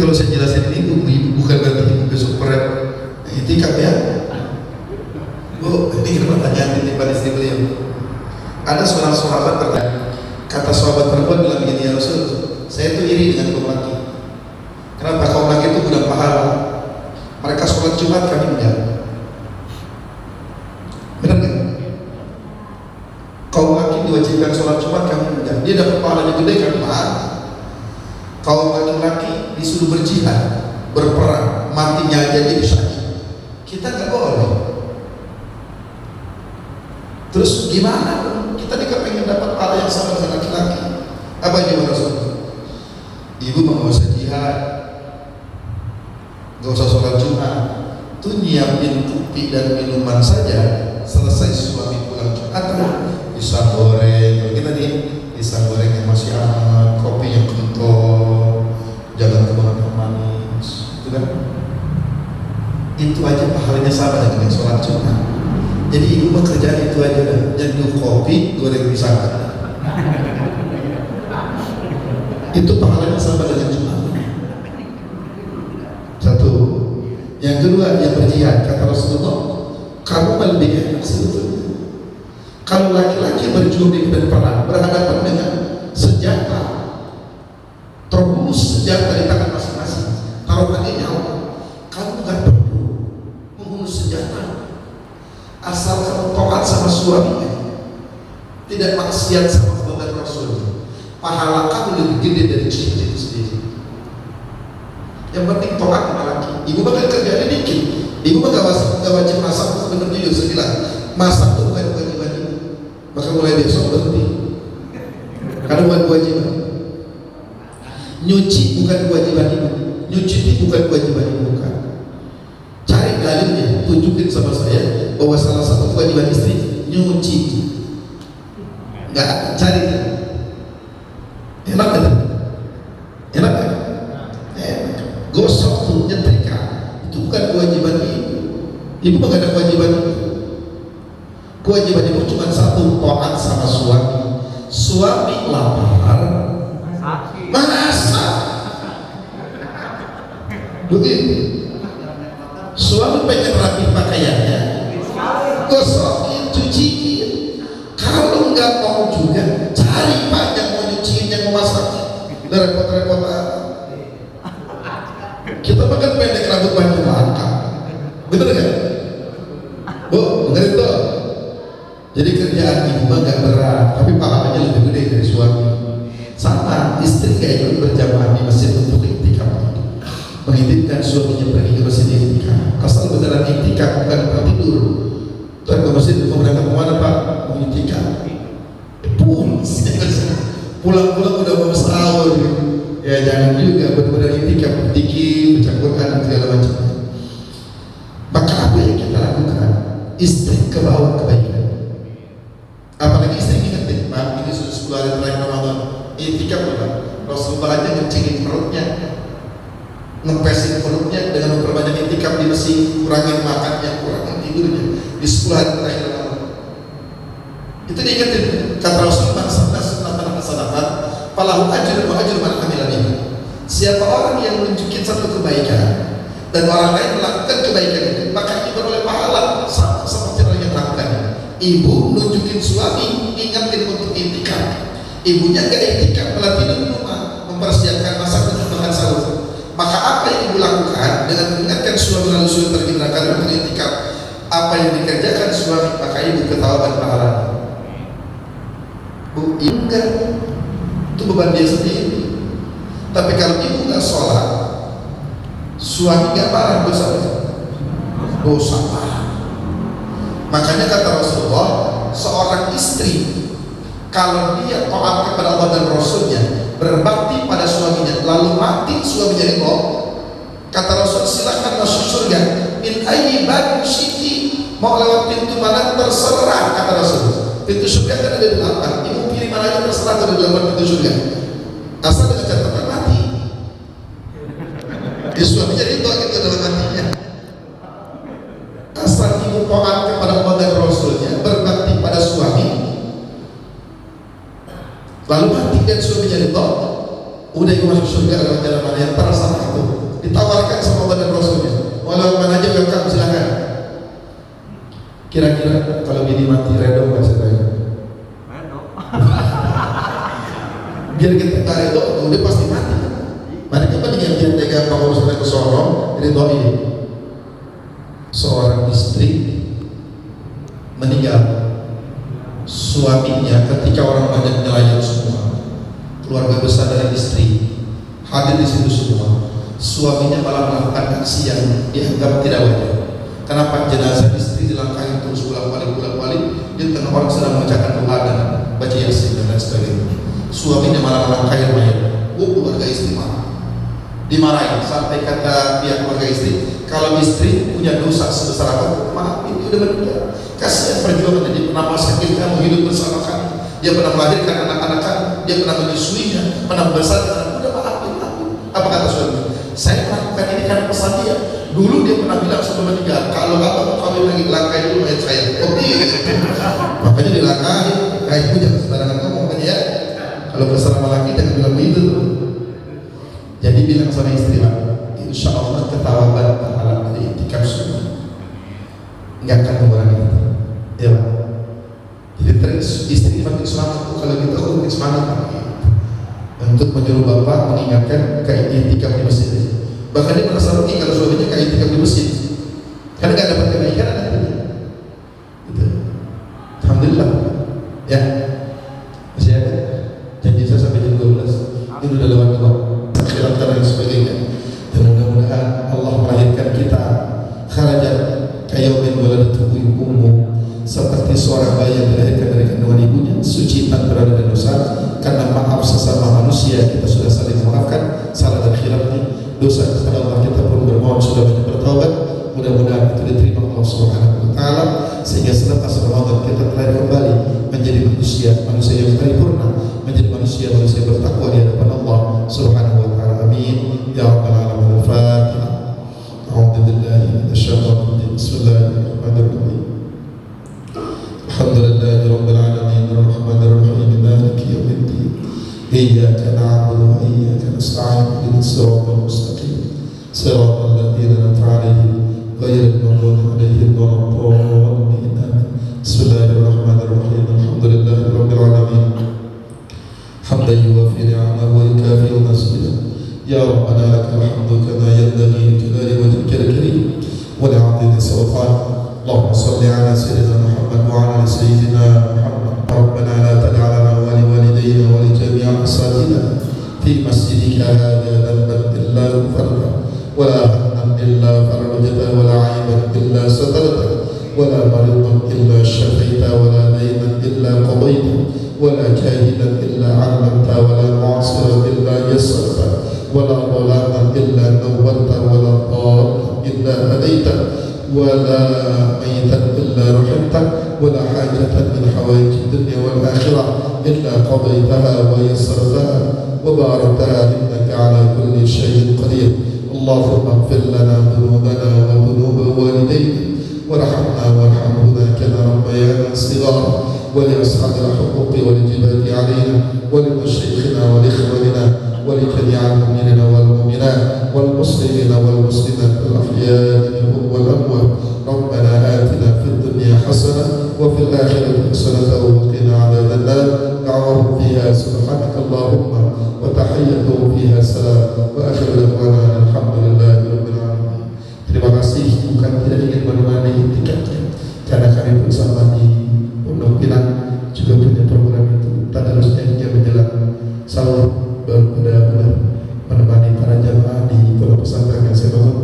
kalau saya jelasin ini ibu bukan berarti ibu besok peret itikaf ya. Oh, ini kan pertanyaan titipan istri beliau. Ada seorang sahabat bertanya, kata sahabat perempuan bilang begini, ya Rasul, saya tuh iri dengan kaum laki. Kenapa? Kaum laki itu budak pahala. Mereka sholat Jumat, kami enggak. Benar nggak? Kaum laki diwajibkan sholat Jumat, kami enggak. Dia dapat pahalanya gede, kami mahal. Kaum laki-laki disuruh berjihad, berperang, matinya aja jadi syahid. Kita nggak boleh. Terus gimana? Kita pengen dapat pahala yang sama dengan laki-laki. Apa jawaban Rasul? Ibu mau usah jihad, nggak usah sholat Jumat, tuh nyiapin kopi dan minuman saja. Selesai suami pulang Jumat, pisang goreng, kita nih pisang goreng yang masih hangat, kopi yang kental, jalan ke mana manis, itu kan? Itu aja pahalanya sama dengan sholat Jumat. Jadi ibu mah kerjaan itu aja dah, nyeduh kopi, goreng pisang. Itu pahalanya sama dengan Jumat. Satu. Yang kedua, yang berjihad, kata Rasulullah, kamu lebih enak sebetulnya. Kalau laki-laki berjuang di medan perang, berhadapan dengan senjata, terus senjata di tangan masing-masing, taruhannya nyawa, kamu nggak perlu membunuh senjata. Asal kamu taat sama suaminya, tidak maksiat sama kepada Rasul, pahala kamu lebih gede dari jihad itu sendiri. Yang penting taat sama laki. Ibu bakal kerjanya dikit, ibu mah gak wajib masak. Bener jujur saya bilang, masak itu bukan kewajiban ibu. Maka mulai besok berhenti, karena bukan kewajiban. Nyuci bukan kewajiban ibu, nyuci itu bukan kewajiban ibu. Bukan. Cari dalilnya, tunjukin sama saya bahwa salah satu kewajiban istri nyuci. Enggak, cari. Enak kan? Enak kan? Gosok tuh, nyetrika, itu bukan kewajiban ibu. Ibu mah gak ada kewajiban ibu. Kewajiban ibu cuma satu, taat sama suami. Suami lapar, masak. Begitu. Suami pengen rapi pakaiannya, gosokin, cuciin. Kalau nggak mau juga, cari pak yang mau nyuciin, yang mau masak. Udah repot-repot amat. Kita makan pendek rambut banyak langka, bener nggak? Bu, dengerin tuh. Jadi kerjaan ibu mah nggak berat, tapi pahalanya lebih gede dari suami. Sama istri kayak ikut berjamaah di masjid untuk iktikaf, mengizinkan suaminya pergi ke masjid iktikaf. Asal beneran iktikaf, bukan tempat tidur. Tuan ke masjid mau berangkat kemana pak? Mau iktikaf. Pulang-pulang udah mau sahur. Ya jangan juga benar-benar iktikaf, dikir, baca Quran dan segala macam. Maka apa yang kita lakukan? Istri ke bawah kebaikan. Apalagi istri ingetin, pak ini sudah 10 hari terakhir Ramadan. Iktikaf pak. Rasulullah aja ngecengin perutnya, ngepesin perutnya dengan memperbanyak iktikaf di masjid, kurangin makannya, kurangin tidurnya di 10 hari terakhir Ramadan. Itu diingetin. Kata Rasulullah sedekah, falahu ajrun wa ajru man amila bihi. Siapa orang yang menunjukin satu kebaikan dan orang lain melakukan kebaikan itu, maka ini beroleh pahala sama seperti orang yang melakukan. Ibu nunjukin suami, ingatin untuk iktikaf. Ibunya gak iktikaf, malah tidur di rumah, mempersiapkan masak untuk makan sahur. Maka apa yang ibu lakukan dengan mengingatkan suami lalu suami tergerakkan untuk iktikaf, apa yang dikerjakan suami, maka ibu ketahuan pahala. Bu, enggak, itu beban dia sendiri. Tapi kalau ibu nggak sholat, suami nggak marah, dosa marah. Makanya kata Rasulullah, seorang istri kalau dia taat kepada Allah dan Rasulnya, berbakti pada suaminya, lalu mati suaminya ridho, kata Rasul, silahkan masuk surga. Min ayyi babin syi'ti, mau lewat pintu mana terserah, kata Rasul. Pintu surga kan ada 8, ibu pilih mana aja terserah, ada 8 pintu surga. Asal dengan catatan mati. Di suaminya ridho gitu dalam hatinya. Asal ibu taat kepada Allah dan Rasulnya, berbakti pada suami, lalu mati dan suaminya ridho, udah ibu masuk surga. surga lewat jalan mana yang terasa itu ditawarkan sama Allah dan Rasulnya. Walau mana aja welcome, silakan. Kira-kira kalau bini mati redo nggak saya tanya? Redo. Biar kita nggak redo, udah pasti mati. Mereka apa dengan dia tega bangun sampai ke Sorong, redo ini. Seorang istri meninggal, suaminya ketika orang banyak nelayan semua, keluarga besar dari istri hadir di situ semua, suaminya malah melakukan aksi yang dianggap tidak wajar. Kenapa? Jenazah istri dilangkahi terus ulang-alik, di tengah orang sedang membacakan doa dan baca yasin dan lain sebagainya. Suaminya malah melangkahi mayat. Keluarga istri marah, dimarahin sampai kata pihak keluarga istri, kalau istri punya dosa sebesar apa, maaf ini udah meninggal. Kasihan perjuangan dia pernah sakit kamu hidup bersama kami, dia pernah melahirkan anak-anak kami, dia pernah menyusuinya, pernah membesarkan, udah maafin. Apa kata suami? Saya melakukan ini karena pesan dia. Dulu dia pernah bilang sebelum meninggal, kalau abang kawin lagi langkai dulu mayat saya. Oh iya, makanya dilangkai. Kayak itu jangan sembarangan ngomong, makanya ya. Kalau bersama laki jangan bilang begitu. Jadi bilang sama istri, insya Allah ketawaban pahala dari itikaf sunnah nggak akan mengurangi itu, ya Pak. Jadi terus istri makin semangat tuh kalau kita makin semangat untuk menyuruh bapak mengingatkan kayak itikaf di masjid. Bahkan dia merasa rugi kalau suaminya kayak itikaf di masjid, karena nggak dapat kebaikan nantinya. Gitu. Alhamdulillah, ya. Masih ada janji saya sampai jam 12. Ini udah lewat kok. Akhirat dan sebagainya. Dan mudah-mudahan Allah melahirkan kita kharajat kayaumin waladatuhu ummu, seperti seorang bayi yang dilahirkan dari kandungan ibunya, suci tanpa ada dosa. Karena maaf sesama manusia, kita sudah saling memaafkan salah dan khilafnya, dosa kepada Allah kita pun bermohon sudah banyak bertaubat. Mudah-mudahan itu diterima Allah Subhanahu wa taala, sehingga selepas Ramadan kita telah kembali menjadi manusia yang paripurna, menjadi manusia bertakwa di hadapan Allah Subhanahu wa taala. Amin ya rabbal alamin. Al-Fatihah. A'udzu billahi minasyaitonir rajim. Bismillahirrahmanirrahim. Alhamdulillahi rabbil alamin arrahmanir rahim maliki yaumiddin. Iyyaka na'budu wa iyyaka nasta'in ihdinas siratal mustaqim siratal ladzina an'amta 'alaihim ghairil maghdubi 'alaihim waladdallin. Bismillahirrahmanirrahim. Alhamdulillahi rabbil alamin hamdan yuwafi ni'amahu wa yukafi'u mazida. Ya Rabbana lakal hamdu kama yanbaghi li jalali wajhikal karim wa li'azimi sultanik. Allahumma salli ala sayyidina Muhammad wa ala sayyidina Muhammad. Rabbana la tad'a lana wa li walidayna wa li jami'i asatidina fi masjidika hadha dhanban illa ghafarta wa la hamman illa farajta wa la 'ayban illa satarta wa la maridan illa shafaita wa la daynan illa qadayta wa la kahilan illa 'allamta wa la mu'asiran illa yassarta wa la dhalaman illa nawwarta wa la dhallan illa hadaita ولا ميتا إلا رحمته ولا حاجة من حوائج الدنيا والآخرة إلا قضيتها ويسرتها وباركتها إنك على كل شيء قدير. اللهم اغفر لنا ذنوبنا وذنوب والدينا وارحمنا وارحمهما كما ربيانا صغارا ولأصحاب الحقوق والواجبات علينا ولمشايخنا ولإخواننا ولجميع المؤمنين والمؤمنات والمسلمين والمسلمات الأحياء منهم والأموات. ربنا آتنا في الدنيا حسنة وفي الآخرة حسنة وقنا عذاب النار. دعواهم فيها سبحانك اللهم وتحيتهم فيها سلام وآخر دعوانا الحمد لله رب العالمين. Terima kasih, bukan tidak ingin menemani tiketnya, karena kami bersama di Pondok Pinang juga punya program itu. Tadarusnya hingga menjelang sahur baru benar-benar menemani para jamaah di pondok pesantren yang saya bangun.